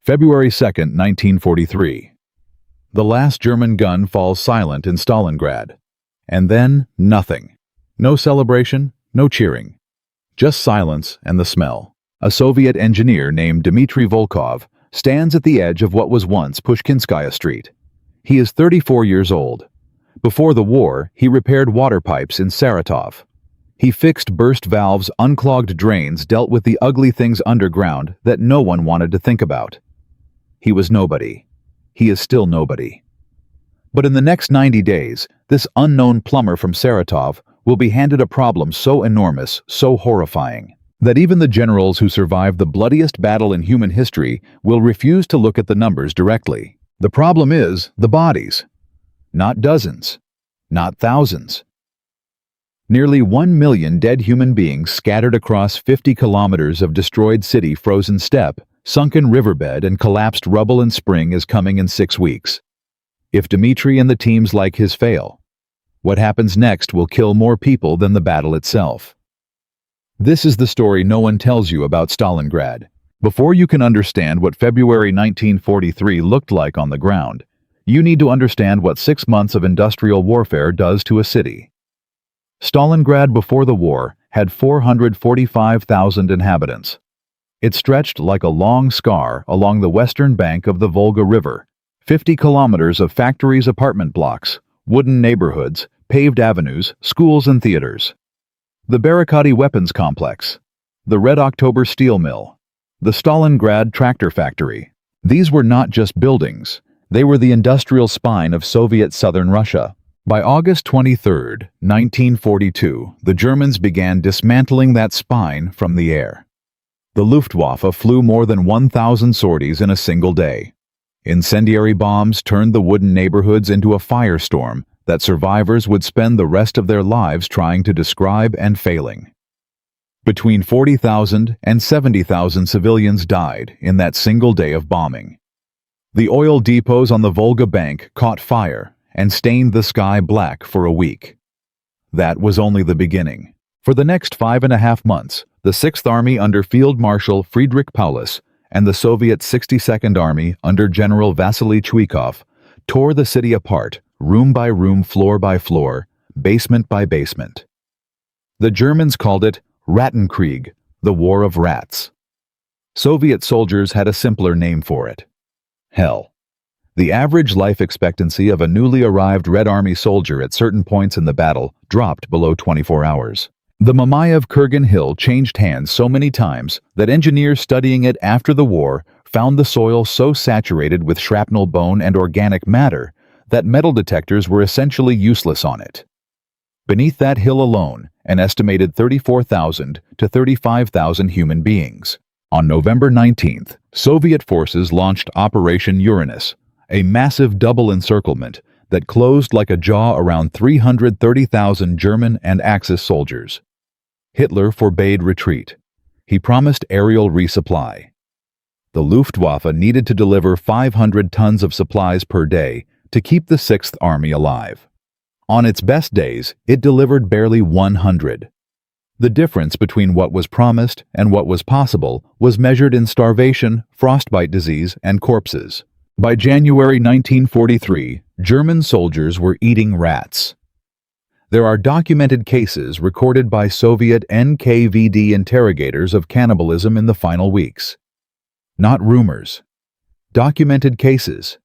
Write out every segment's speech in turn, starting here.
February 2nd, 1943. The last German gun falls silent in Stalingrad. And then, nothing. No celebration, no cheering. Just silence and the smell. A Soviet engineer named Dmitry Volkov stands at the edge of what was once Pushkinskaya Street. He is 34 years old. Before the war, he repaired water pipes in Saratov. He fixed burst valves, unclogged drains, dealt with the ugly things underground that no one wanted to think about. He was nobody. He is still nobody. But in the next 90 days, this unknown plumber from Saratov will be handed a problem so enormous, so horrifying, that even the generals who survived the bloodiest battle in human history will refuse to look at the numbers directly. The problem is the bodies. Not dozens. Not thousands. Nearly 1 million dead human beings scattered across 50 kilometers of destroyed city, frozen steppe, sunken riverbed, and collapsed rubble, and spring is coming in 6 weeks. If Dmitry and the teams like his fail, what happens next will kill more people than the battle itself. This is the story no one tells you about Stalingrad. Before you can understand what February 1943 looked like on the ground, you need to understand what 6 months of industrial warfare does to a city. Stalingrad before the war had 445,000 inhabitants. It stretched like a long scar along the western bank of the Volga River, 50 kilometers of factories, apartment blocks, wooden neighborhoods, paved avenues, schools and theaters. The Barricadi weapons complex, the Red October steel mill, the Stalingrad tractor factory. These were not just buildings, they were the industrial spine of Soviet southern Russia. By August 23, 1942, the Germans began dismantling that spine from the air. The Luftwaffe flew more than 1,000 sorties in a single day. Incendiary bombs turned the wooden neighborhoods into a firestorm that survivors would spend the rest of their lives trying to describe and failing. Between 40,000 and 70,000 civilians died in that single day of bombing. The oil depots on the Volga bank caught fire and stained the sky black for a week. That was only the beginning. For the next 5.5 months, the 6th Army under Field Marshal Friedrich Paulus and the Soviet 62nd Army under General Vasily Chuikov tore the city apart, room by room, floor by floor, basement by basement. The Germans called it Rattenkrieg, the War of Rats. Soviet soldiers had a simpler name for it: hell. The average life expectancy of a newly arrived Red Army soldier at certain points in the battle dropped below 24 hours. The Mamayev Kurgan Hill changed hands so many times that engineers studying it after the war found the soil so saturated with shrapnel, bone, and organic matter that metal detectors were essentially useless on it. Beneath that hill alone, an estimated 34,000 to 35,000 human beings. On November 19th, Soviet forces launched Operation Uranus, a massive double encirclement that closed like a jaw around 330,000 German and Axis soldiers. Hitler forbade retreat. He promised aerial resupply. The Luftwaffe needed to deliver 500 tons of supplies per day to keep the 6th Army alive. On its best days, it delivered barely 100. The difference between what was promised and what was possible was measured in starvation, frostbite disease, and corpses. By January 1943, German soldiers were eating rats. There are documented cases recorded by Soviet NKVD interrogators of cannibalism in the final weeks. Not rumors. Documented cases.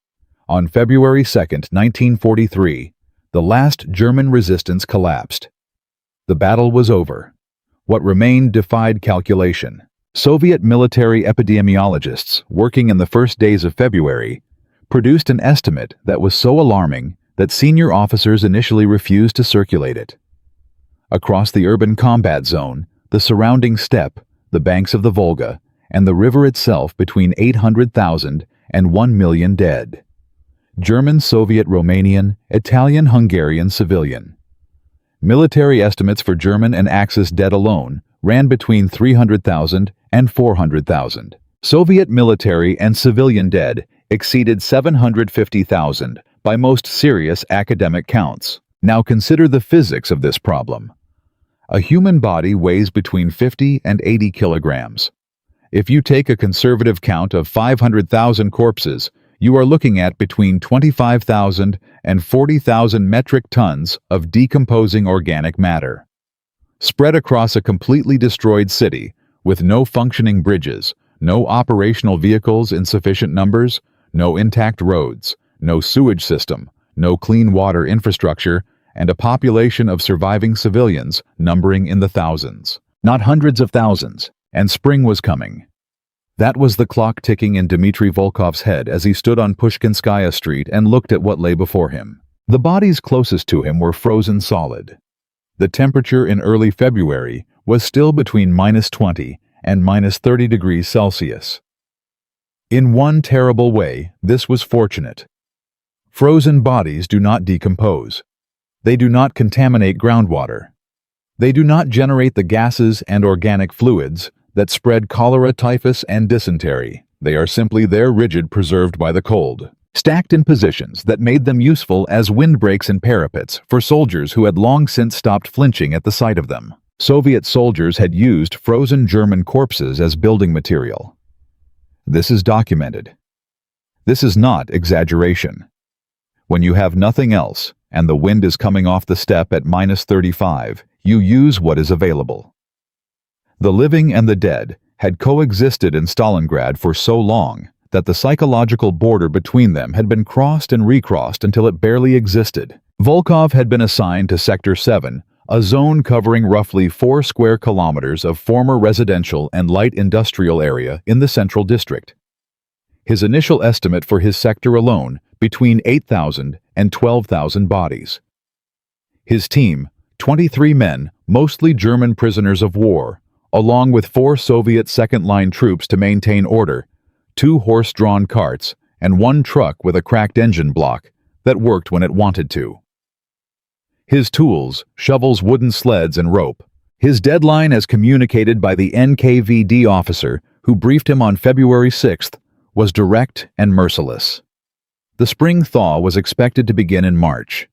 On February 2, 1943, the last German resistance collapsed. The battle was over. What remained defied calculation. Soviet military epidemiologists, working in the first days of February, produced an estimate that was so alarming that senior officers initially refused to circulate it. Across the urban combat zone, the surrounding steppe, the banks of the Volga, and the river itself, between 800,000 and 1 million dead. German, Soviet, Romanian, Italian, Hungarian, civilian. Military estimates for German and Axis dead alone ran between 300,000 and 400,000. Soviet military and civilian dead exceeded 750,000 by most serious academic counts. Now consider the physics of this problem. A human body weighs between 50 and 80 kilograms. If you take a conservative count of 500,000 corpses, you are looking at between 25,000 and 40,000 metric tons of decomposing organic matter. Spread across a completely destroyed city, with no functioning bridges, no operational vehicles in sufficient numbers, no intact roads, no sewage system, no clean water infrastructure, and a population of surviving civilians numbering in the thousands, not hundreds of thousands, and spring was coming. That was the clock ticking in Dmitry Volkov's head as he stood on Pushkinskaya Street and looked at what lay before him. The bodies closest to him were frozen solid. The temperature in early February was still between -20 and -30 degrees Celsius. In one terrible way, this was fortunate. Frozen bodies do not decompose. They do not contaminate groundwater. They do not generate the gases and organic fluids that spread cholera, typhus, and dysentery. They are simply there, rigid, preserved by the cold, stacked in positions that made them useful as windbreaks and parapets for soldiers who had long since stopped flinching at the sight of them. Soviet soldiers had used frozen German corpses as building material. This is documented. This is not exaggeration. When you have nothing else, and the wind is coming off the steppe at -35, you use what is available. The living and the dead had coexisted in Stalingrad for so long that the psychological border between them had been crossed and recrossed until it barely existed. Volkov had been assigned to Sector 7, a zone covering roughly 4 square kilometers of former residential and light industrial area in the central district. His initial estimate for his sector alone, between 8,000 and 12,000 bodies. His team, 23 men, mostly German prisoners of war, along with 4 Soviet second-line troops to maintain order, 2 horse-drawn carts, and 1 truck with a cracked engine block that worked when it wanted to. His tools, shovels, wooden sleds, and rope. His deadline, as communicated by the NKVD officer who briefed him on February 6th, was direct and merciless. The spring thaw was expected to begin in March.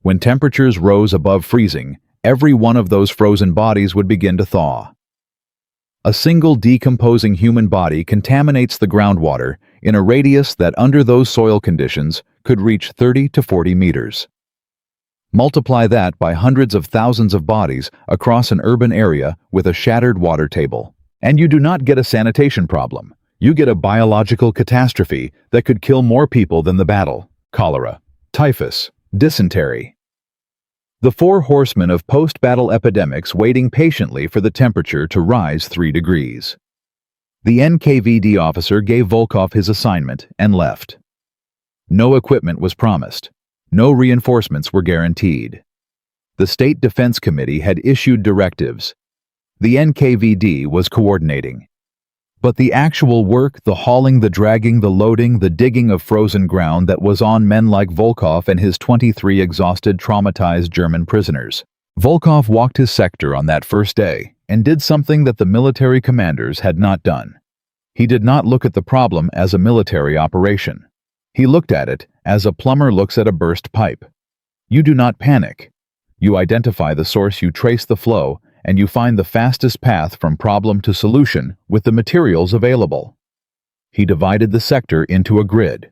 When temperatures rose above freezing, every one of those frozen bodies would begin to thaw. A single decomposing human body contaminates the groundwater in a radius that, under those soil conditions, could reach 30 to 40 meters. Multiply that by hundreds of thousands of bodies across an urban area with a shattered water table, and you do not get a sanitation problem. You get a biological catastrophe that could kill more people than the battle: cholera, typhus, dysentery. The 4 horsemen of post-battle epidemics waiting patiently for the temperature to rise 3 degrees. The NKVD officer gave Volkov his assignment and left. No equipment was promised. No reinforcements were guaranteed. The State Defense Committee had issued directives. The NKVD was coordinating. But the actual work, the hauling, the dragging, the loading, the digging of frozen ground that was on men like Volkov and his 23 exhausted, traumatized German prisoners. Volkov walked his sector on that first day and did something that the military commanders had not done. He did not look at the problem as a military operation. He looked at it as a plumber looks at a burst pipe. You do not panic. You identify the source, you trace the flow, and you find the fastest path from problem to solution with the materials available. He divided the sector into a grid.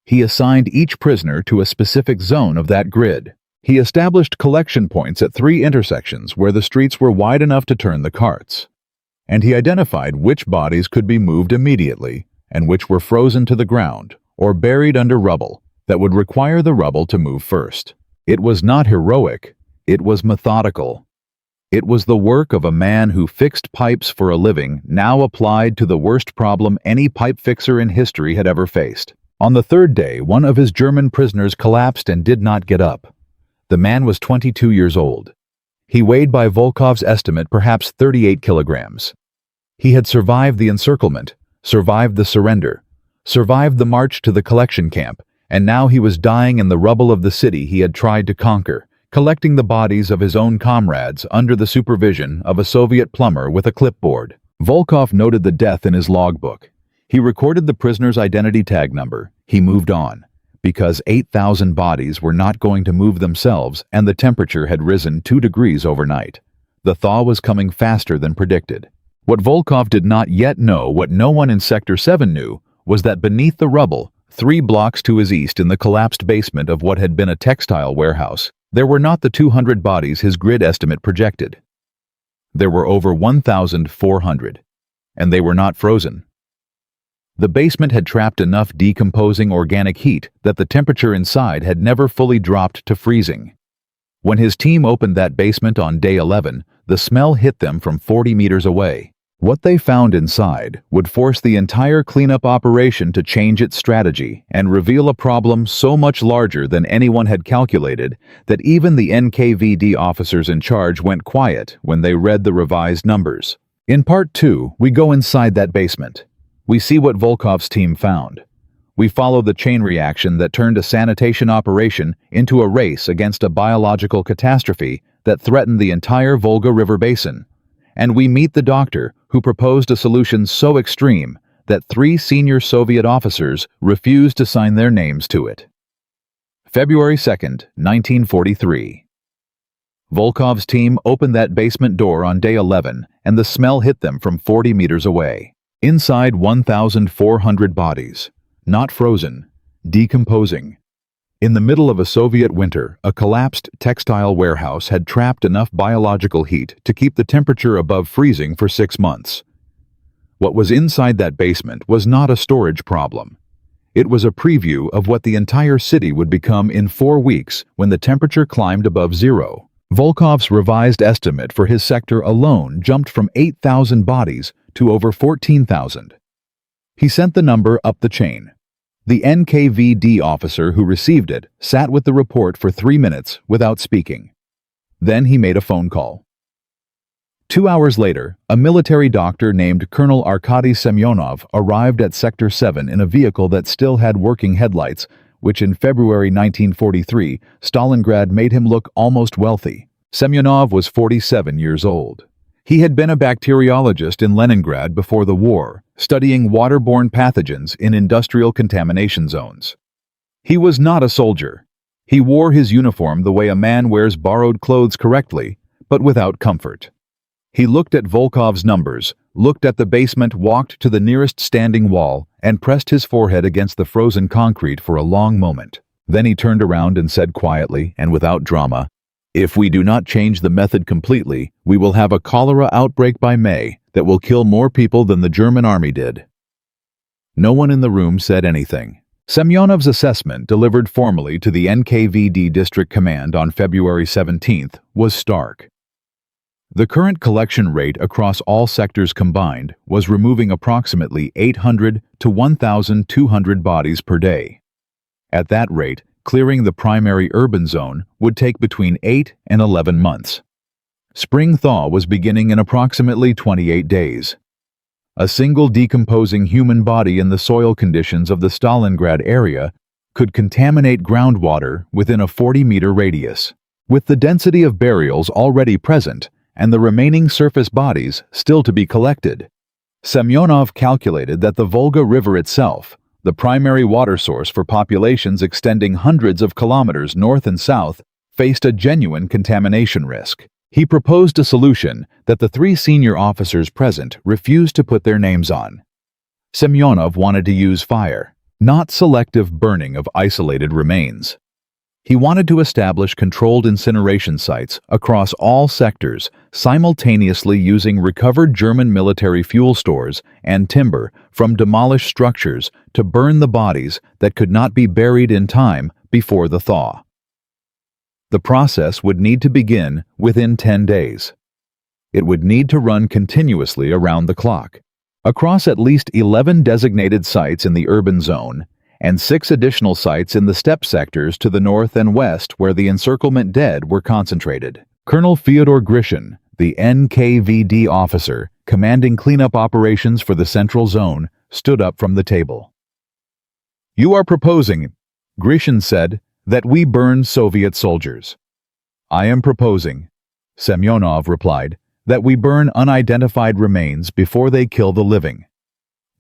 He assigned each prisoner to a specific zone of that grid. He established collection points at 3 intersections where the streets were wide enough to turn the carts. And he identified which bodies could be moved immediately and which were frozen to the ground or buried under rubble that would require the rubble to move first. It was not heroic. It was methodical. It was the work of a man who fixed pipes for a living, now applied to the worst problem any pipe fixer in history had ever faced. On the 3rd day, one of his German prisoners collapsed and did not get up. The man was 22 years old. He weighed, by Volkov's estimate, perhaps 38 kilograms. He had survived the encirclement, survived the surrender, survived the march to the collection camp, and now he was dying in the rubble of the city he had tried to conquer, collecting the bodies of his own comrades under the supervision of a Soviet plumber with a clipboard. Volkov noted the death in his logbook. He recorded the prisoner's identity tag number. He moved on, because 8,000 bodies were not going to move themselves, and the temperature had risen 2 degrees overnight. The thaw was coming faster than predicted. What Volkov did not yet know, what no one in Sector 7 knew, was that beneath the rubble, 3 blocks to his east in the collapsed basement of what had been a textile warehouse, there were not the 200 bodies his grid estimate projected. There were over 1,400, and they were not frozen. The basement had trapped enough decomposing organic heat that the temperature inside had never fully dropped to freezing. When his team opened that basement on day 11, the smell hit them from 40 meters away. What they found inside would force the entire cleanup operation to change its strategy and reveal a problem so much larger than anyone had calculated that even the NKVD officers in charge went quiet when they read the revised numbers. In Part 2, we go inside that basement. We see what Volkov's team found. We follow the chain reaction that turned a sanitation operation into a race against a biological catastrophe that threatened the entire Volga River basin. And we meet the doctor who proposed a solution so extreme that 3 senior Soviet officers refused to sign their names to it. February 2nd, 1943. Volkov's team opened that basement door on day 11, and the smell hit them from 40 meters away. Inside, 1,400 bodies, not frozen, decomposing. In the middle of a Soviet winter, a collapsed textile warehouse had trapped enough biological heat to keep the temperature above freezing for 6 months. What was inside that basement was not a storage problem. It was a preview of what the entire city would become in 4 weeks when the temperature climbed above zero. Volkov's revised estimate for his sector alone jumped from 8,000 bodies to over 14,000. He sent the number up the chain. The NKVD officer who received it sat with the report for 3 minutes without speaking. Then he made a phone call. 2 hours later, a military doctor named Colonel Arkady Semyonov arrived at Sector 7 in a vehicle that still had working headlights, which in February 1943, Stalingrad made him look almost wealthy. Semyonov was 47 years old. He had been a bacteriologist in Leningrad before the war, studying waterborne pathogens in industrial contamination zones. He was not a soldier. He wore his uniform the way a man wears borrowed clothes correctly, but without comfort. He looked at Volkov's numbers, looked at the basement, walked to the nearest standing wall, and pressed his forehead against the frozen concrete for a long moment. Then he turned around and said quietly and without drama, "If we do not change the method completely, we will have a cholera outbreak by May that will kill more people than the German army did." No one in the room said anything. Semyonov's assessment, delivered formally to the NKVD District Command on February 17th, was stark. The current collection rate across all sectors combined was removing approximately 800 to 1,200 bodies per day. At that rate, clearing the primary urban zone would take between 8 and 11 months. Spring thaw was beginning in approximately 28 days. A single decomposing human body in the soil conditions of the Stalingrad area could contaminate groundwater within a 40-meter radius. With the density of burials already present and the remaining surface bodies still to be collected, Semyonov calculated that the Volga River itself, the primary water source for populations extending hundreds of kilometers north and south, faced a genuine contamination risk. He proposed a solution that the 3 senior officers present refused to put their names on. Semyonov wanted to use fire, not selective burning of isolated remains. He wanted to establish controlled incineration sites across all sectors, simultaneously using recovered German military fuel stores and timber from demolished structures to burn the bodies that could not be buried in time before the thaw. The process would need to begin within 10 days. It would need to run continuously around the clock, across at least 11 designated sites in the urban zone, and 6 additional sites in the steppe sectors to the north and west where the encirclement dead were concentrated. Colonel Fyodor Grishin, the NKVD officer commanding cleanup operations for the central zone, stood up from the table. "You are proposing," Grishin said, "that we burn Soviet soldiers." "I am proposing," Semyonov replied, "that we burn unidentified remains before they kill the living.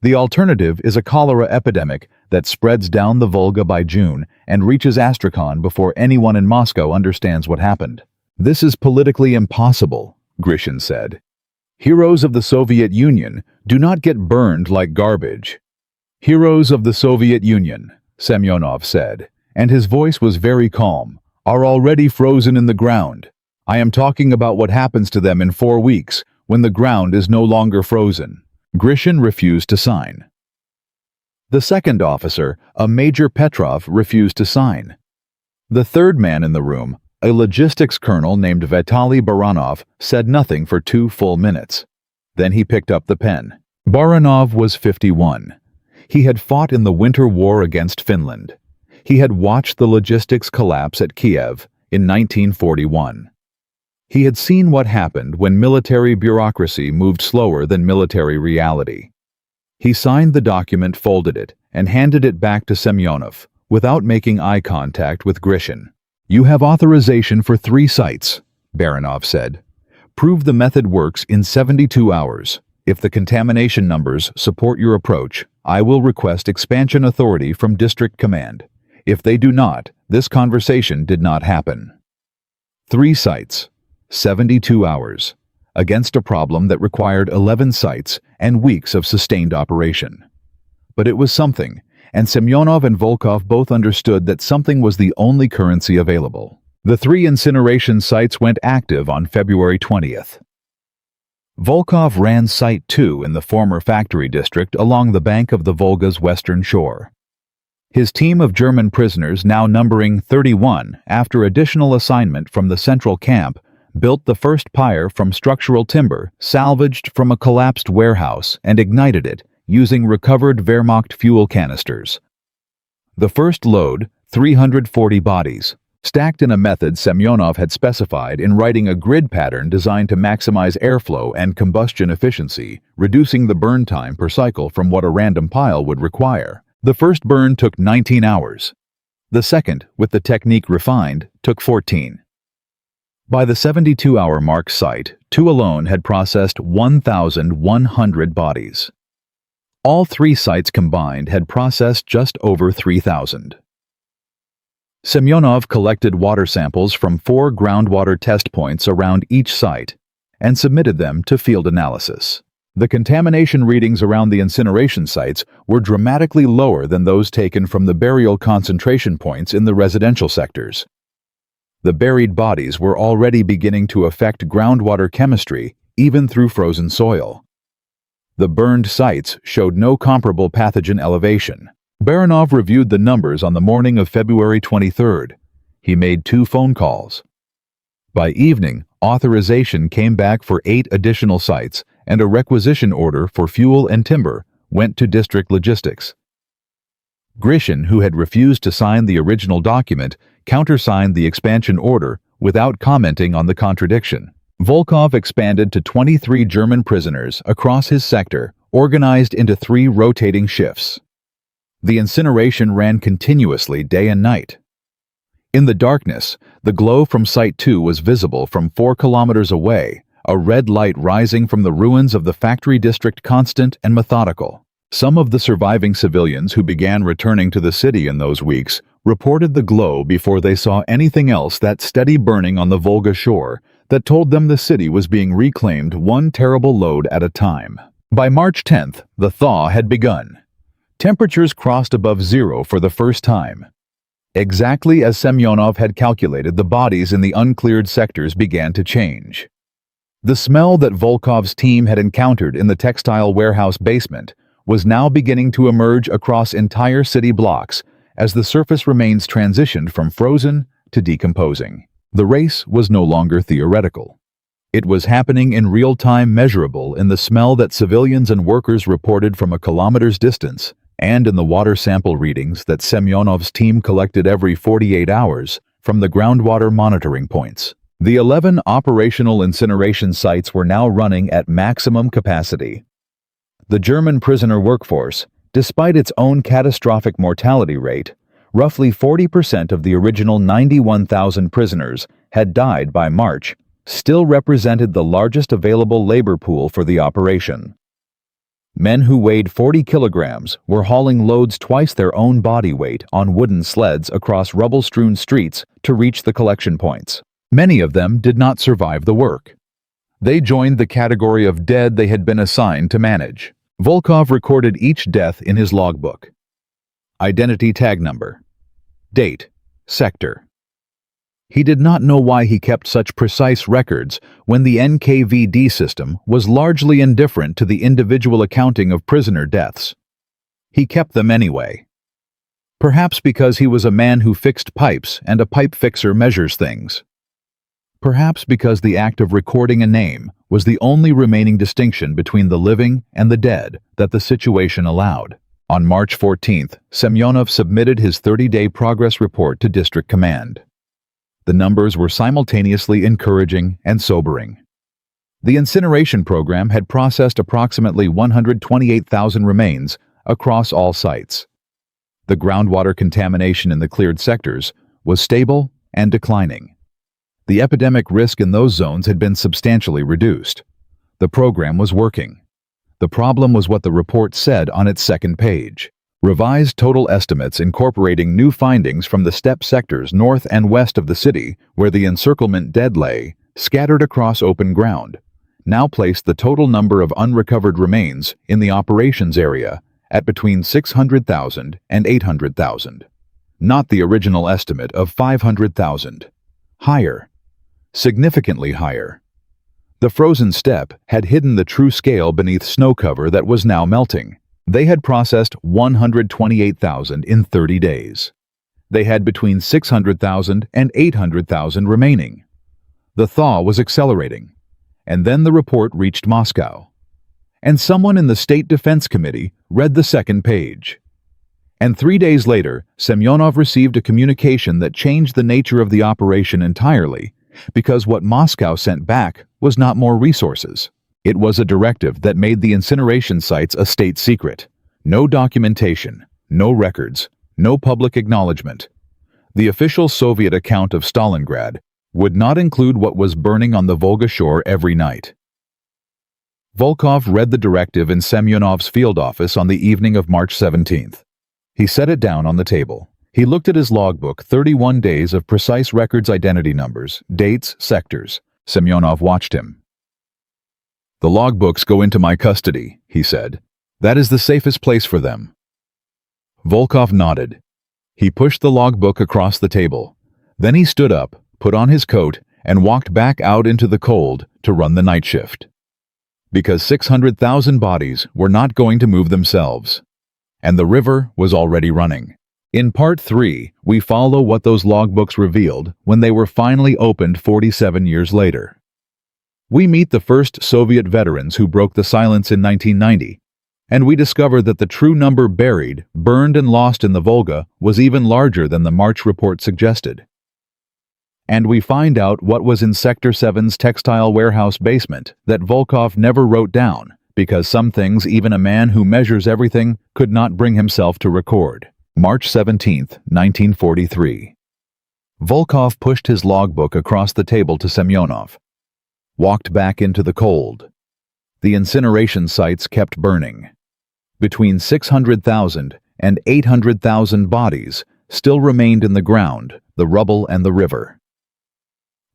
The alternative is a cholera epidemic that spreads down the Volga by June and reaches Astrakhan before anyone in Moscow understands what happened." "This is politically impossible," Grishin said. Heroes of the Soviet Union do not get burned like garbage. Heroes of the Soviet Union, Semyonov said, and his voice was very calm, are already frozen in the ground. I am talking about what happens to them in 4 weeks, when the ground is no longer frozen. Grishin refused to sign. The second officer, a Major Petrov, refused to sign. The third man in the room, a logistics colonel named Vitaly Baranov, said nothing for 2 full minutes. Then he picked up the pen. Baranov was 51. He had fought in the Winter War against Finland. He had watched the logistics collapse at Kiev in 1941. He had seen what happened when military bureaucracy moved slower than military reality. He signed the document, folded it, and handed it back to Semyonov, without making eye contact with Grishin. You have authorization for 3 sites, Baranov said. Prove the method works in 72 hours. If the contamination numbers support your approach, I will request expansion authority from District Command. If they do not, this conversation did not happen. 3 sites, 72 hours, against a problem that required 11 sites and weeks of sustained operation. But it was something, and Semyonov and Volkov both understood that something was the only currency available. The 3 incineration sites went active on February 20th. Volkov ran Site 2 in the former factory district along the bank of the Volga's western shore. His team of German prisoners, now numbering 31 after additional assignment from the central camp, built the first pyre from structural timber salvaged from a collapsed warehouse and ignited it using recovered Wehrmacht fuel canisters. The first load, 340 bodies, stacked in a method Semyonov had specified in writing a grid pattern designed to maximize airflow and combustion efficiency, reducing the burn time per cycle from what a random pile would require. The first burn took 19 hours. The second, with the technique refined, took 14. By the 72-hour mark, Site 2 alone had processed 1,100 bodies. All 3 sites combined had processed just over 3,000. Semyonov collected water samples from 4 groundwater test points around each site and submitted them to field analysis. The contamination readings around the incineration sites were dramatically lower than those taken from the burial concentration points in the residential sectors. The buried bodies were already beginning to affect groundwater chemistry, even through frozen soil. The burned sites showed no comparable pathogen elevation. Baranov reviewed the numbers on the morning of February 23rd. He made 2 phone calls. By evening, authorization came back for 8 additional sites, and a requisition order for fuel and timber went to district logistics. Grishin, who had refused to sign the original document, countersigned the expansion order without commenting on the contradiction. Volkov expanded to 23 German prisoners across his sector, organized into 3 rotating shifts. The incineration ran continuously day and night. In the darkness, the glow from Site 2 was visible from 4 kilometers away, a red light rising from the ruins of the factory district, constant and methodical. Some of the surviving civilians who began returning to the city in those weeks reported the glow before they saw anything else, that steady burning on the Volga shore that told them the city was being reclaimed one terrible load at a time. By March 10th, the thaw had begun. Temperatures crossed above 0 for the first time. Exactly as Semyonov had calculated, the bodies in the uncleared sectors began to change. The smell that Volkov's team had encountered in the textile warehouse basement was now beginning to emerge across entire city blocks as the surface remains transitioned from frozen to decomposing. The race was no longer theoretical. It was happening in real time, measurable in the smell that civilians and workers reported from a kilometer's distance, and in the water sample readings that Semyonov's team collected every 48 hours from the groundwater monitoring points. The 11 operational incineration sites were now running at maximum capacity. The German prisoner workforce, despite its own catastrophic mortality rate, roughly 40% of the original 91,000 prisoners had died by March, still represented the largest available labor pool for the operation. Men who weighed 40 kilograms were hauling loads twice their own body weight on wooden sleds across rubble-strewn streets to reach the collection points. Many of them did not survive the work. They joined the category of dead they had been assigned to manage. Volkov recorded each death in his logbook. Identity tag number. Date. Sector. He did not know why he kept such precise records when the NKVD system was largely indifferent to the individual accounting of prisoner deaths. He kept them anyway. Perhaps because he was a man who fixed pipes and a pipe fixer measures things. Perhaps because the act of recording a name was the only remaining distinction between the living and the dead that the situation allowed. On March 14th, Semyonov submitted his 30-day progress report to District Command. The numbers were simultaneously encouraging and sobering. The incineration program had processed approximately 128,000 remains across all sites. The groundwater contamination in the cleared sectors was stable and declining. The epidemic risk in those zones had been substantially reduced. The program was working. The problem was what the report said on its second page. Revised total estimates incorporating new findings from the steppe sectors north and west of the city where the encirclement dead lay, scattered across open ground, now placed the total number of unrecovered remains in the operations area at between 600,000 and 800,000. Not the original estimate of 500,000. Higher. Significantly higher. The frozen steppe had hidden the true scale beneath snow cover that was now melting. They had processed 128,000 in 30 days. They had between 600,000 and 800,000 remaining. The thaw was accelerating. And then the report reached Moscow. And someone in the State Defense Committee read the second page. And 3 days later, Semyonov received a communication that changed the nature of the operation entirely, because what Moscow sent back was not more resources. It was a directive that made the incineration sites a state secret. No documentation, no records, no public acknowledgement. The official Soviet account of Stalingrad would not include what was burning on the Volga shore every night. Volkov read the directive in Semyonov's field office on the evening of March 17th. He set it down on the table. He looked at his logbook, 31 days of precise records, identity numbers, dates, sectors. Semyonov watched him. "The logbooks go into my custody," he said. "That is the safest place for them." Volkov nodded. He pushed the logbook across the table. Then he stood up, put on his coat, and walked back out into the cold to run the night shift. Because 600,000 bodies were not going to move themselves. And the river was already running. In Part 3, we follow what those logbooks revealed when they were finally opened 47 years later. We meet the first Soviet veterans who broke the silence in 1990, and we discover that the true number buried, burned, and lost in the Volga was even larger than the March report suggested. And we find out what was in Sector 7's textile warehouse basement that Volkov never wrote down, because some things even a man who measures everything could not bring himself to record. March 17th, 1943. Volkov pushed his logbook across the table to Semyonov. Walked back into the cold. The incineration sites kept burning. Between 600,000 and 800,000 bodies still remained in the ground, the rubble, and the river.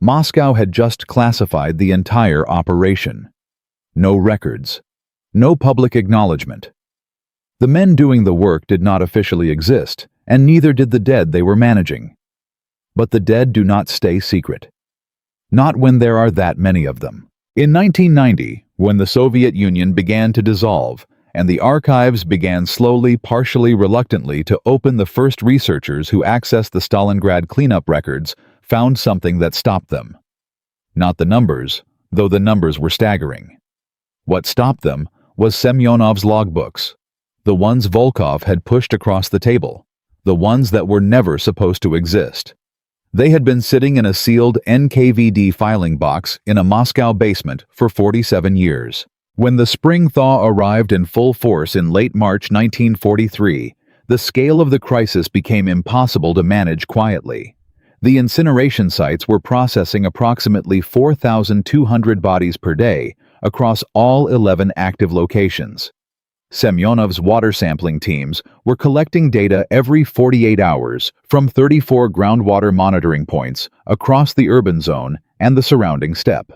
Moscow had just classified the entire operation. No records. No public acknowledgement. The men doing the work did not officially exist, and neither did the dead they were managing. But the dead do not stay secret. Not when there are that many of them. In 1990, when the Soviet Union began to dissolve, and the archives began slowly, partially, reluctantly to open, the first researchers who accessed the Stalingrad cleanup records found something that stopped them. Not the numbers, though the numbers were staggering. What stopped them was Semyonov's logbooks. The ones Volkov had pushed across the table, the ones that were never supposed to exist. They had been sitting in a sealed NKVD filing box in a Moscow basement for 47 years. When the spring thaw arrived in full force in late March 1943, the scale of the crisis became impossible to manage quietly. The incineration sites were processing approximately 4,200 bodies per day across all 11 active locations. Semyonov's water sampling teams were collecting data every 48 hours from 34 groundwater monitoring points across the urban zone and the surrounding steppe.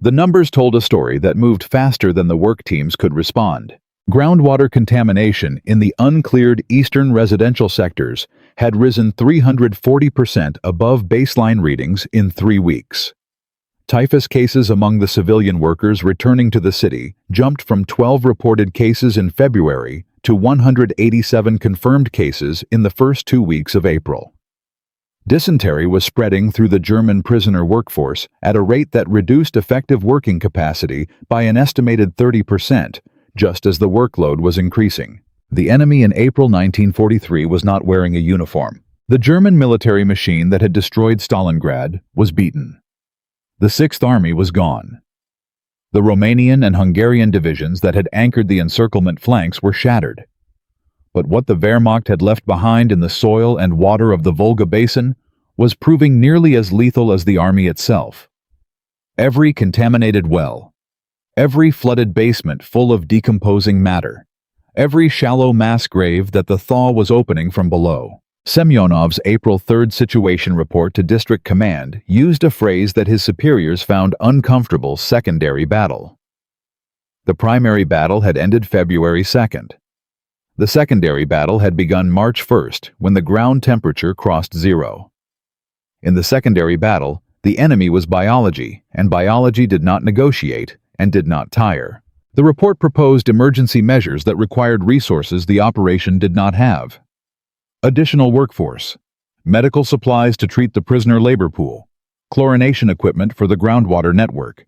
The numbers told a story that moved faster than the work teams could respond. Groundwater contamination in the uncleared eastern residential sectors had risen 340% above baseline readings in 3 weeks. Typhus cases among the civilian workers returning to the city jumped from 12 reported cases in February to 187 confirmed cases in the first 2 weeks of April. Dysentery was spreading through the German prisoner workforce at a rate that reduced effective working capacity by an estimated 30%, just as the workload was increasing. The enemy in April 1943 was not wearing a uniform. The German military machine that had destroyed Stalingrad was beaten. The Sixth Army was gone. The Romanian and Hungarian divisions that had anchored the encirclement flanks were shattered. But what the Wehrmacht had left behind in the soil and water of the Volga basin was proving nearly as lethal as the army itself. Every contaminated well, every flooded basement full of decomposing matter, every shallow mass grave that the thaw was opening from below. Semyonov's April 3rd situation report to District Command used a phrase that his superiors found uncomfortable: secondary battle. The primary battle had ended February 2nd. The secondary battle had begun March 1st when the ground temperature crossed zero. In the secondary battle, the enemy was biology, and biology did not negotiate and did not tire. The report proposed emergency measures that required resources the operation did not have. Additional workforce, medical supplies to treat the prisoner labor pool, chlorination equipment for the groundwater network,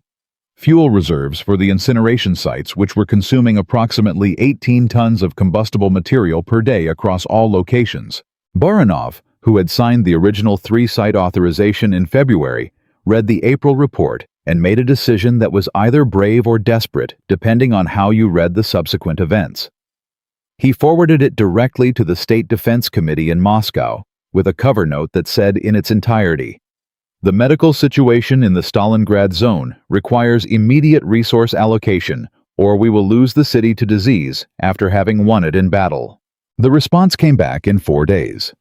fuel reserves for the incineration sites which were consuming approximately 18 tons of combustible material per day across all locations. Baranov, who had signed the original 3-site authorization in February, read the April report and made a decision that was either brave or desperate, depending on how you read the subsequent events. He forwarded it directly to the State Defense Committee in Moscow, with a cover note that said in its entirety, "The medical situation in the Stalingrad zone requires immediate resource allocation, or we will lose the city to disease after having won it in battle." The response came back in 4 days.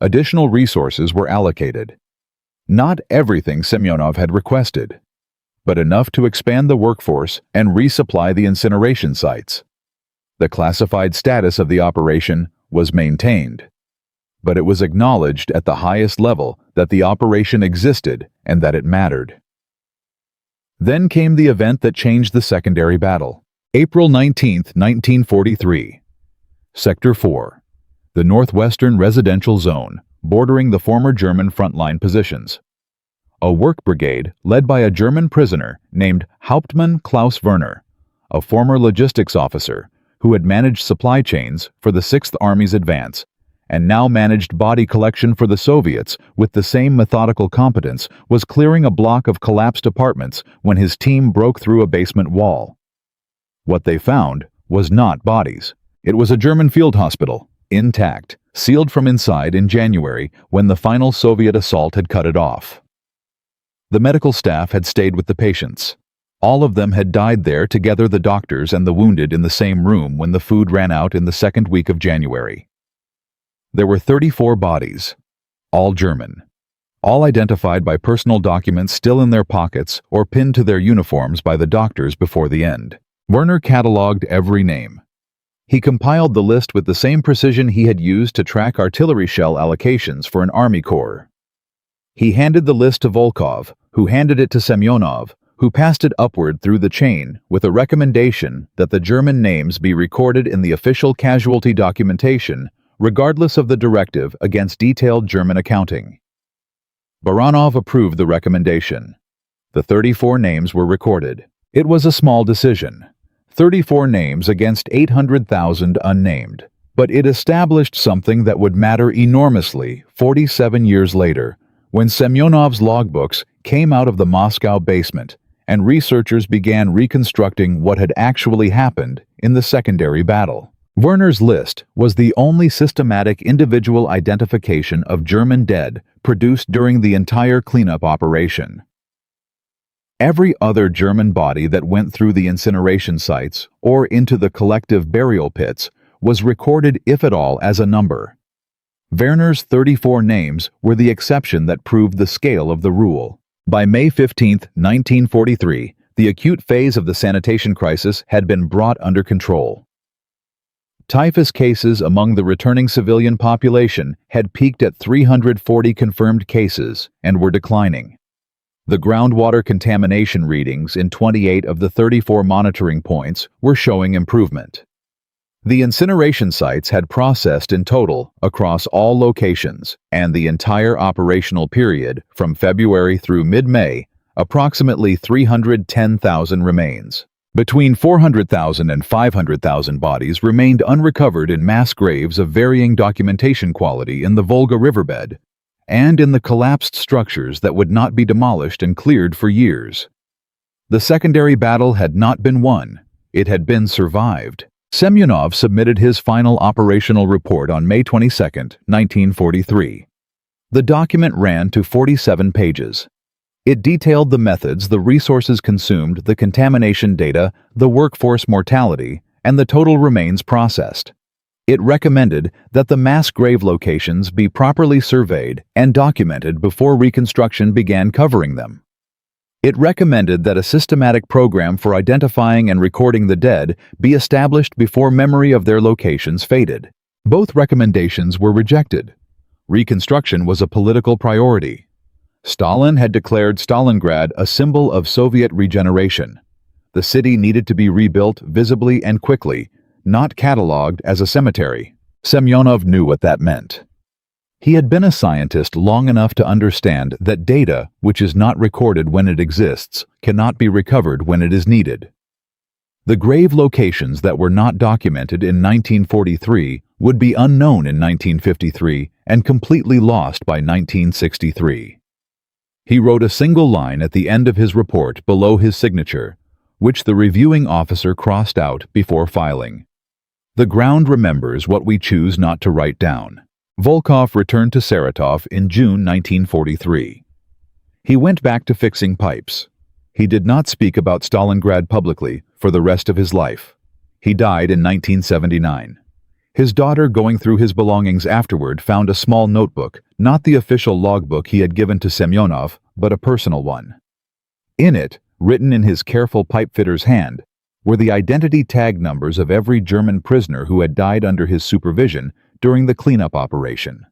Additional resources were allocated. Not everything Semyonov had requested, but enough to expand the workforce and resupply the incineration sites. The classified status of the operation was maintained, but it was acknowledged at the highest level that the operation existed and that it mattered. Then came the event that changed the secondary battle. April 19, 1943. Sector 4, the northwestern residential zone, bordering the former German frontline positions. A work brigade led by a German prisoner named Hauptmann Klaus Werner, a former logistics officer who had managed supply chains for the Sixth Army's advance and now managed body collection for the Soviets with the same methodical competence, was clearing a block of collapsed apartments when his team broke through a basement wall. What they found was not bodies. It was a German field hospital, intact, sealed from inside in January when the final Soviet assault had cut it off. The medical staff had stayed with the patients. All of them had died there together, the doctors and the wounded, in the same room when the food ran out in the second week of January. There were 34 bodies, all German, all identified by personal documents still in their pockets or pinned to their uniforms by the doctors before the end. Werner catalogued every name. He compiled the list with the same precision he had used to track artillery shell allocations for an army corps. He handed the list to Volkov, who handed it to Semyonov, who passed it upward through the chain with a recommendation that the German names be recorded in the official casualty documentation, regardless of the directive against detailed German accounting. Baranov approved the recommendation. The 34 names were recorded. It was a small decision. 34 names against 800,000 unnamed. But it established something that would matter enormously 47 years later, when Semyonov's logbooks came out of the Moscow basement and researchers began reconstructing what had actually happened in the secondary battle. Werner's list was the only systematic individual identification of German dead produced during the entire cleanup operation. Every other German body that went through the incineration sites or into the collective burial pits was recorded, if at all, as a number. Werner's 34 names were the exception that proved the scale of the rule. By May 15, 1943, The acute phase of the sanitation crisis had been brought under control. Typhus cases among the returning civilian population had peaked at 340 confirmed cases and were declining. The groundwater contamination readings in 28 of the 34 monitoring points were showing improvement. The incineration sites had processed in total across all locations, and the entire operational period from February through mid-May, approximately 310,000 remains. Between 400,000 and 500,000 bodies remained unrecovered in mass graves of varying documentation quality in the Volga riverbed, and in the collapsed structures that would not be demolished and cleared for years. The secondary battle had not been won, it had been survived. Semyonov submitted his final operational report on May 22, 1943. The document ran to 47 pages. It detailed the methods, the resources consumed, the contamination data, the workforce mortality, and the total remains processed. It recommended that the mass grave locations be properly surveyed and documented before reconstruction began covering them. It recommended that a systematic program for identifying and recording the dead be established before memory of their locations faded. Both recommendations were rejected. Reconstruction was a political priority. Stalin had declared Stalingrad a symbol of Soviet regeneration. The city needed to be rebuilt visibly and quickly, not catalogued as a cemetery. Semyonov knew what that meant. He had been a scientist long enough to understand that data, which is not recorded when it exists, cannot be recovered when it is needed. The grave locations that were not documented in 1943 would be unknown in 1953 and completely lost by 1963. He wrote a single line at the end of his report below his signature, which the reviewing officer crossed out before filing. The ground remembers what we choose not to write down. Volkov returned to Saratov in June 1943. He went back to fixing pipes. He did not speak about Stalingrad publicly for the rest of his life. He died in 1979. His daughter, going through his belongings afterward, found a small notebook, not the official logbook he had given to Semyonov, but a personal one. In it, written in his careful pipefitter's hand, were the identity tag numbers of every German prisoner who had died under his supervision during the cleanup operation.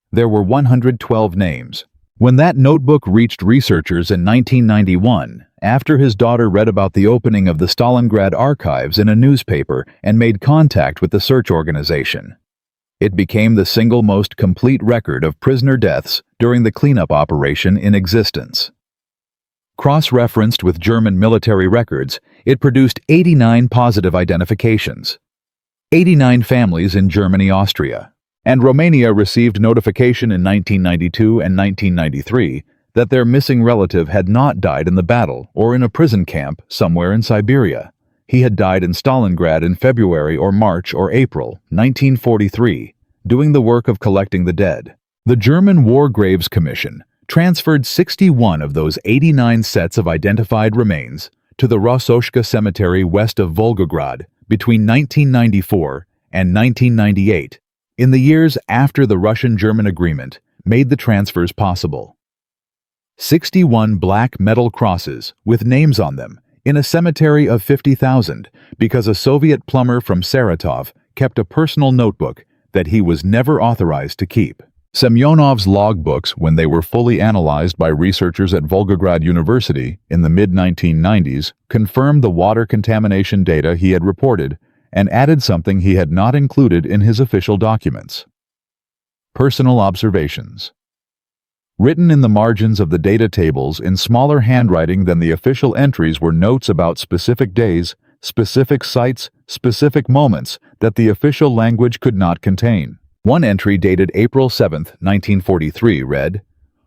There were 112 names. When that notebook reached researchers in 1991, after his daughter read about the opening of the Stalingrad archives in a newspaper and made contact with the search organization, it became the single most complete record of prisoner deaths during the cleanup operation in existence. Cross-referenced with German military records, it produced 89 positive identifications. 89 families in Germany, Austria, and Romania received notification in 1992 and 1993 that their missing relative had not died in the battle or in a prison camp somewhere in Siberia. He had died in Stalingrad in February or March or April 1943, doing the work of collecting the dead. The German War Graves Commission transferred 61 of those 89 sets of identified remains to the Rososhka Cemetery west of Volgograd between 1994 and 1998, in the years after the Russian-German agreement made the transfers possible. 61 black metal crosses with names on them in a cemetery of 50,000 because a Soviet plumber from Saratov kept a personal notebook that he was never authorized to keep. Semyonov's logbooks, when they were fully analyzed by researchers at Volgograd University in the mid-1990s, confirmed the water contamination data he had reported and added something he had not included in his official documents. Personal observations. Written in the margins of the data tables in smaller handwriting than the official entries were notes about specific days, specific sites, specific moments that the official language could not contain. One entry dated April 7, 1943 read,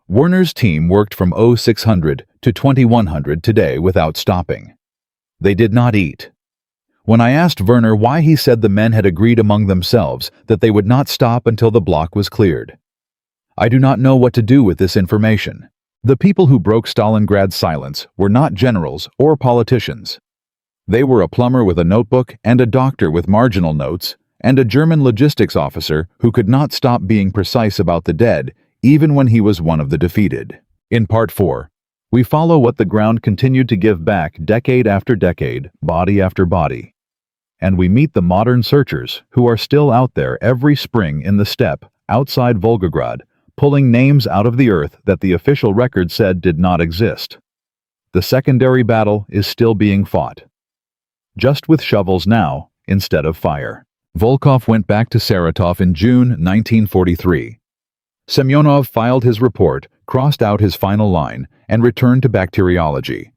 "Werner's team worked from 0600 to 2100 today without stopping. They did not eat. When I asked Werner why, he said the men had agreed among themselves that they would not stop until the block was cleared. I do not know what to do with this information. The people who broke Stalingrad's silence were not generals or politicians. They were a plumber with a notebook and a doctor with marginal notes, and a German logistics officer who could not stop being precise about the dead even when he was one of the defeated." In Part 4, We follow what the ground continued to give back decade after decade, body after body. And we meet the modern searchers who are still out there every spring in the steppe outside Volgograd, pulling names out of the earth that the official record said did not exist. The secondary battle is still being fought, just with shovels now instead of fire. Volkov went back to Saratov in June 1943. Semyonov filed his report, crossed out his final line, and returned to bacteriology.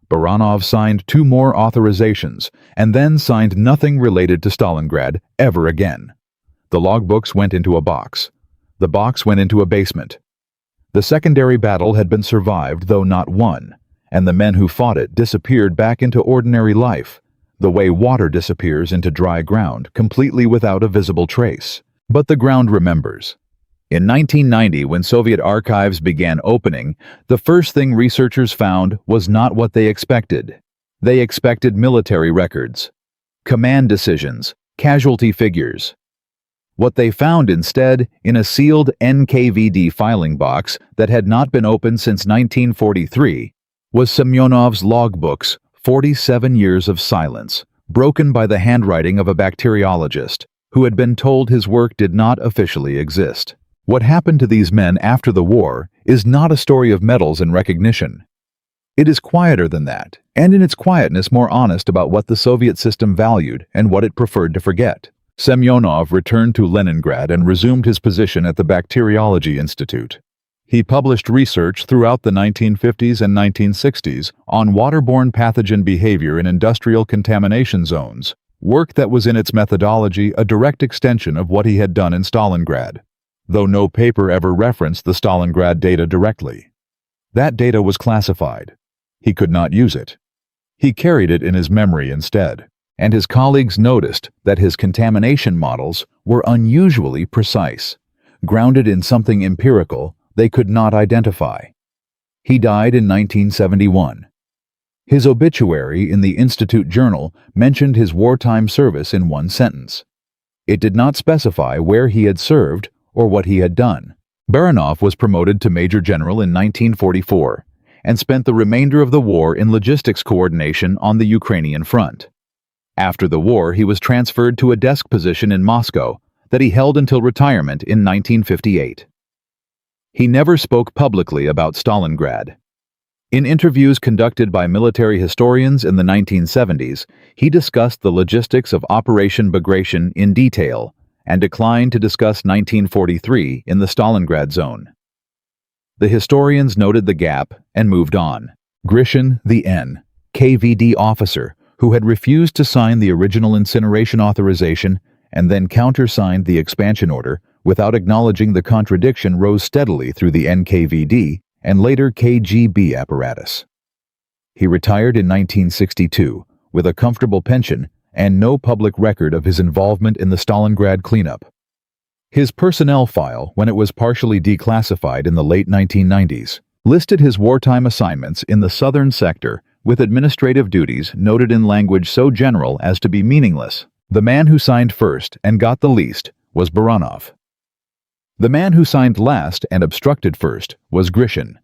Baranov signed 2 more authorizations, and then signed nothing related to Stalingrad ever again. The logbooks went into a box. The box went into a basement. The secondary battle had been survived, though not won, and the men who fought it disappeared back into ordinary life, the way water disappears into dry ground, completely without a visible trace. But the ground remembers. In 1990, when Soviet archives began opening, the first thing researchers found was not what they expected. They expected military records, command decisions, casualty figures. What they found instead, in a sealed NKVD filing box that had not been opened since 1943, was Semyonov's logbooks, 47 years of silence, broken by the handwriting of a bacteriologist who had been told his work did not officially exist. What happened to these men after the war is not a story of medals and recognition. It is quieter than that, and in its quietness more honest about what the Soviet system valued and what it preferred to forget. Semyonov returned to Leningrad and resumed his position at the Bacteriology Institute. He published research throughout the 1950s and 1960s on waterborne pathogen behavior in industrial contamination zones, work that was in its methodology a direct extension of what he had done in Stalingrad, though no paper ever referenced the Stalingrad data directly. That data was classified. He could not use it. He carried it in his memory instead, and his colleagues noticed that his contamination models were unusually precise, grounded in something empirical they could not identify. He died in 1971. His obituary in the Institute Journal mentioned his wartime service in one sentence. It did not specify where he had served or what he had done. Baranov was promoted to Major General in 1944 and spent the remainder of the war in logistics coordination on the Ukrainian front. After the war, he was transferred to a desk position in Moscow that he held until retirement in 1958. He never spoke publicly about Stalingrad. In interviews conducted by military historians in the 1970s, he discussed the logistics of Operation Bagration in detail and declined to discuss 1943 in the Stalingrad zone. The historians noted the gap and moved on. Grishin, the NKVD officer, who had refused to sign the original incineration authorization and then countersigned the expansion order without acknowledging the contradiction, rose steadily through the NKVD and later KGB apparatus. He retired in 1962 with a comfortable pension and no public record of his involvement in the Stalingrad cleanup. His personnel file, when it was partially declassified in the late 1990s, listed his wartime assignments in the southern sector with administrative duties noted in language so general as to be meaningless. The man who signed first and got the least was Baranov. The man who signed last and obstructed first was Grishin.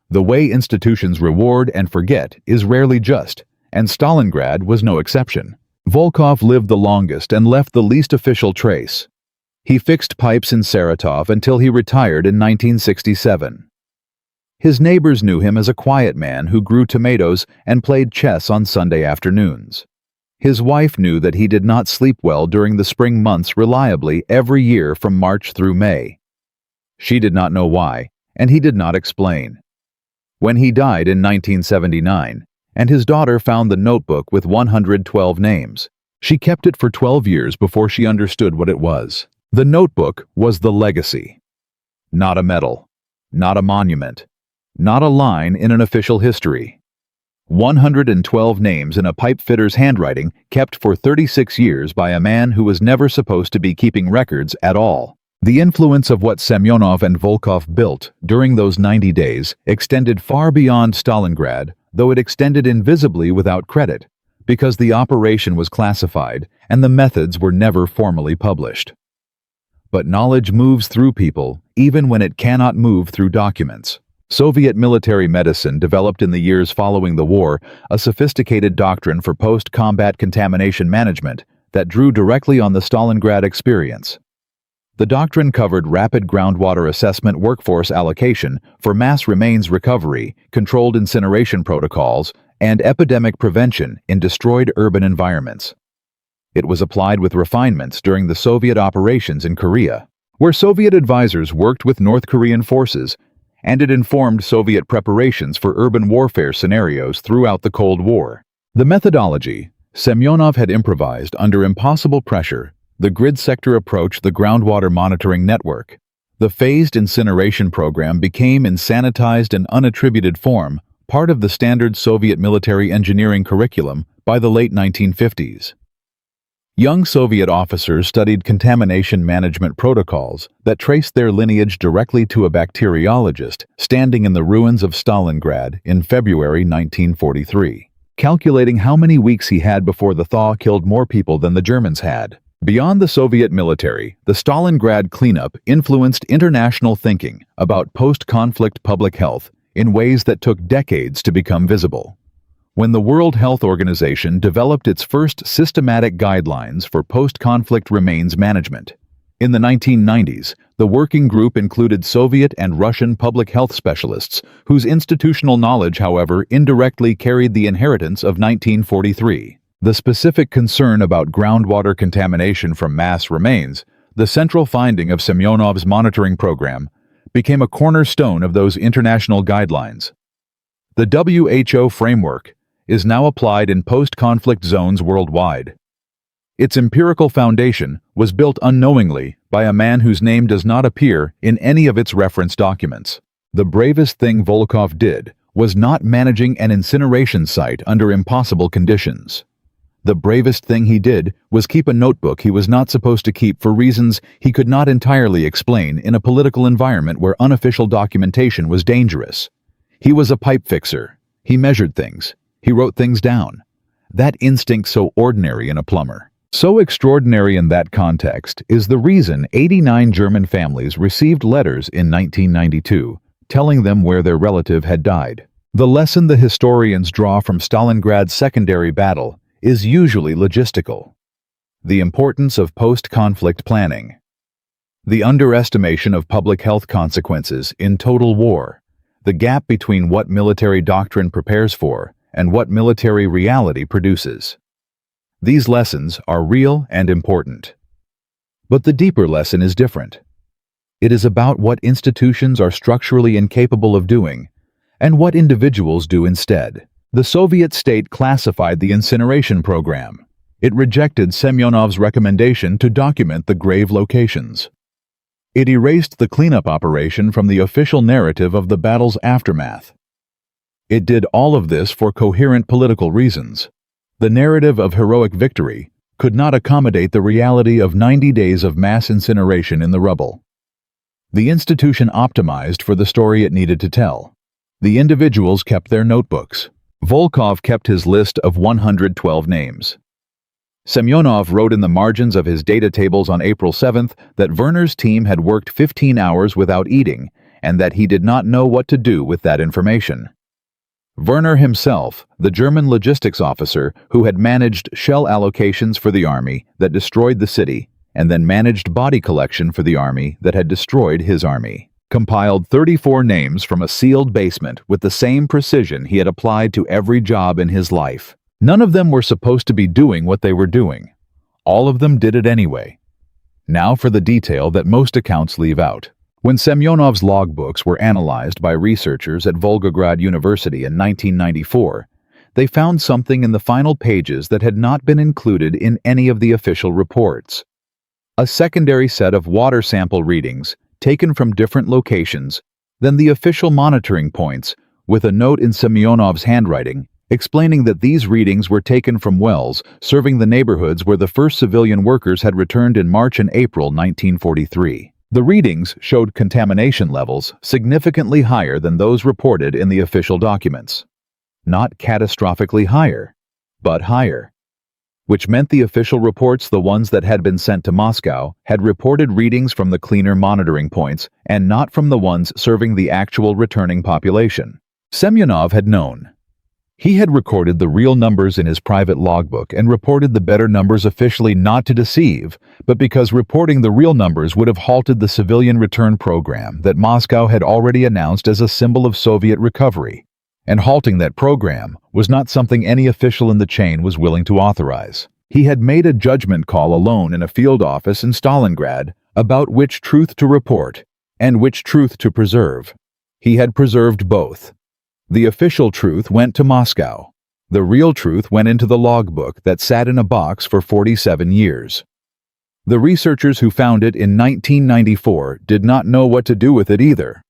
The way institutions reward and forget is rarely just, and Stalingrad was no exception. Volkov lived the longest and left the least official trace. He fixed pipes in Saratov until he retired in 1967. His neighbors knew him as a quiet man who grew tomatoes and played chess on Sunday afternoons. His wife knew that he did not sleep well during the spring months reliably every year from March through May. She did not know why, and he did not explain. When he died in 1979, and his daughter found the notebook with 112 names, she kept it for 12 years before she understood what it was. The notebook was the legacy. Not a medal, not a monument, not a line in an official history. 112 names in a pipe fitter's handwriting kept for 36 years by a man who was never supposed to be keeping records at all. The influence of what Semyonov and Volkov built during those 90 days extended far beyond Stalingrad, though it extended invisibly without credit, because the operation was classified and the methods were never formally published. But knowledge moves through people even when it cannot move through documents. Soviet military medicine developed in the years following the war a sophisticated doctrine for post-combat contamination management that drew directly on the Stalingrad experience. The doctrine covered rapid groundwater assessment, workforce allocation for mass remains recovery, controlled incineration protocols, and epidemic prevention in destroyed urban environments. It was applied with refinements during the Soviet operations in Korea, where Soviet advisors worked with North Korean forces, and it informed Soviet preparations for urban warfare scenarios throughout the Cold War. The methodology Semyonov had improvised under impossible pressure, the grid sector approach, the groundwater monitoring network. The phased incineration program became, in sanitized and unattributed form, part of the standard Soviet military engineering curriculum by the late 1950s. Young Soviet officers studied contamination management protocols that traced their lineage directly to a bacteriologist standing in the ruins of Stalingrad in February 1943, calculating how many weeks he had before the thaw killed more people than the Germans had. Beyond the Soviet military, the Stalingrad cleanup influenced international thinking about post-conflict public health in ways that took decades to become visible. When the World Health Organization developed its first systematic guidelines for post-conflict remains management. In the 1990s, the working group included Soviet and Russian public health specialists, whose institutional knowledge, however, indirectly carried the inheritance of 1943. The specific concern about groundwater contamination from mass remains, the central finding of Semyonov's monitoring program, became a cornerstone of those international guidelines. The WHO framework is now applied in post-conflict zones worldwide. Its empirical foundation was built unknowingly by a man whose name does not appear in any of its reference documents. The bravest thing Volkov did was not managing an incineration site under impossible conditions. The bravest thing he did was keep a notebook he was not supposed to keep for reasons he could not entirely explain in a political environment where unofficial documentation was dangerous. He was a pipe fixer. He measured things. He wrote things down. That instinct so ordinary in a plumber. So extraordinary in that context is the reason 89 German families received letters in 1992 telling them where their relative had died. The lesson the historians draw from Stalingrad's secondary battle is usually logistical. The importance of post-conflict planning. The underestimation of public health consequences in total war. The gap between what military doctrine prepares for and what military reality produces. These lessons are real and important. But the deeper lesson is different. It is about what institutions are structurally incapable of doing and what individuals do instead. The Soviet state classified the incineration program. It rejected Semyonov's recommendation to document the grave locations. It erased the cleanup operation from the official narrative of the battle's aftermath. It did all of this for coherent political reasons. The narrative of heroic victory could not accommodate the reality of 90 days of mass incineration in the rubble. The institution optimized for the story it needed to tell. The individuals kept their notebooks. Volkov kept his list of 112 names. Semyonov wrote in the margins of his data tables on April 7th that Werner's team had worked 15 hours without eating and that he did not know what to do with that information. Werner himself, the German logistics officer who had managed shell allocations for the army that destroyed the city and then managed body collection for the army that had destroyed his army, compiled 34 names from a sealed basement with the same precision he had applied to every job in his life. None of them were supposed to be doing what they were doing. All of them did it anyway. Now for the detail that most accounts leave out. When Semyonov's logbooks were analyzed by researchers at Volga River University in 1994, they found something in the final pages that had not been included in any of the official reports. A secondary set of water sample readings taken from different locations than the official monitoring points, with a note in Semyonov's handwriting explaining that these readings were taken from wells serving the neighborhoods where the first civilian workers had returned in March and April 1943. The readings showed contamination levels significantly higher than those reported in the official documents. Not catastrophically higher, but higher. which meant the official reports, the ones that had been sent to Moscow, had reported readings from the cleaner monitoring points and not from the ones serving the actual returning population. Semyonov had known. He had recorded the real numbers in his private logbook and reported the better numbers officially, not to deceive, but because reporting the real numbers would have halted the civilian return program that Moscow had already announced as a symbol of Soviet recovery. And halting that program was not something any official in the chain was willing to authorize. He had made a judgment call alone in a field office in Stalingrad about which truth to report and which truth to preserve. He had preserved both. The official truth went to Moscow. The real truth went into the logbook that sat in a box for 47 years. The researchers who found it in 1994 did not know what to do with it either.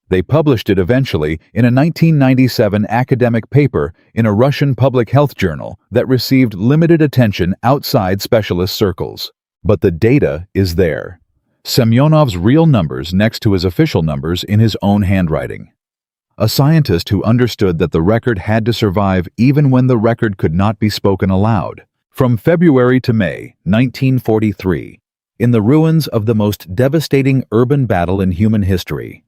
They published it eventually in a 1997 academic paper in a Russian public health journal that received limited attention outside specialist circles. But the data is there. Semyonov's real numbers next to his official numbers in his own handwriting. A scientist who understood that the record had to survive even when the record could not be spoken aloud. From February to May 1943, in the ruins of the most devastating urban battle in human history,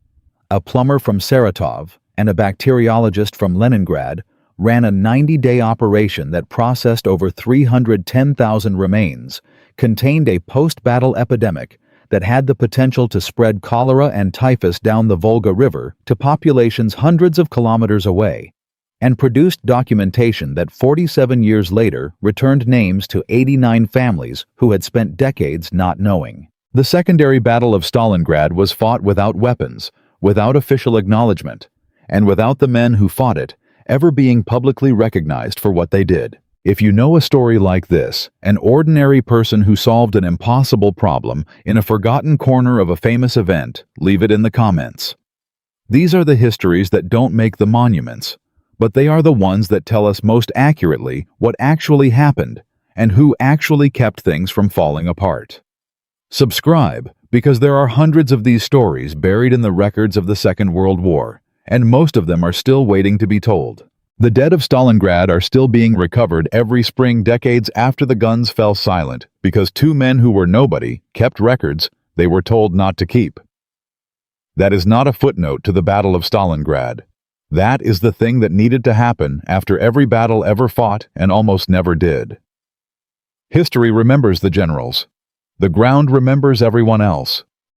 a plumber from Saratov and a bacteriologist from Leningrad ran a 90-day operation that processed over 310,000 remains, contained a post-battle epidemic that had the potential to spread cholera and typhus down the Volga River to populations hundreds of kilometers away, and produced documentation that 47 years later returned names to 89 families who had spent decades not knowing. The secondary Battle of Stalingrad was fought without weapons, without official acknowledgement, and without the men who fought it ever being publicly recognized for what they did. If you know a story like this, an ordinary person who solved an impossible problem in a forgotten corner of a famous event, leave it in the comments. These are the histories that don't make the monuments, but they are the ones that tell us most accurately what actually happened and who actually kept things from falling apart. Subscribe, because there are hundreds of these stories buried in the records of the Second World War, and most of them are still waiting to be told. The dead of Stalingrad are still being recovered every spring decades after the guns fell silent because two men who were nobody kept records they were told not to keep. That is not a footnote to the Battle of Stalingrad. That is the thing that needed to happen after every battle ever fought and almost never did. History remembers the generals. The ground remembers everyone else.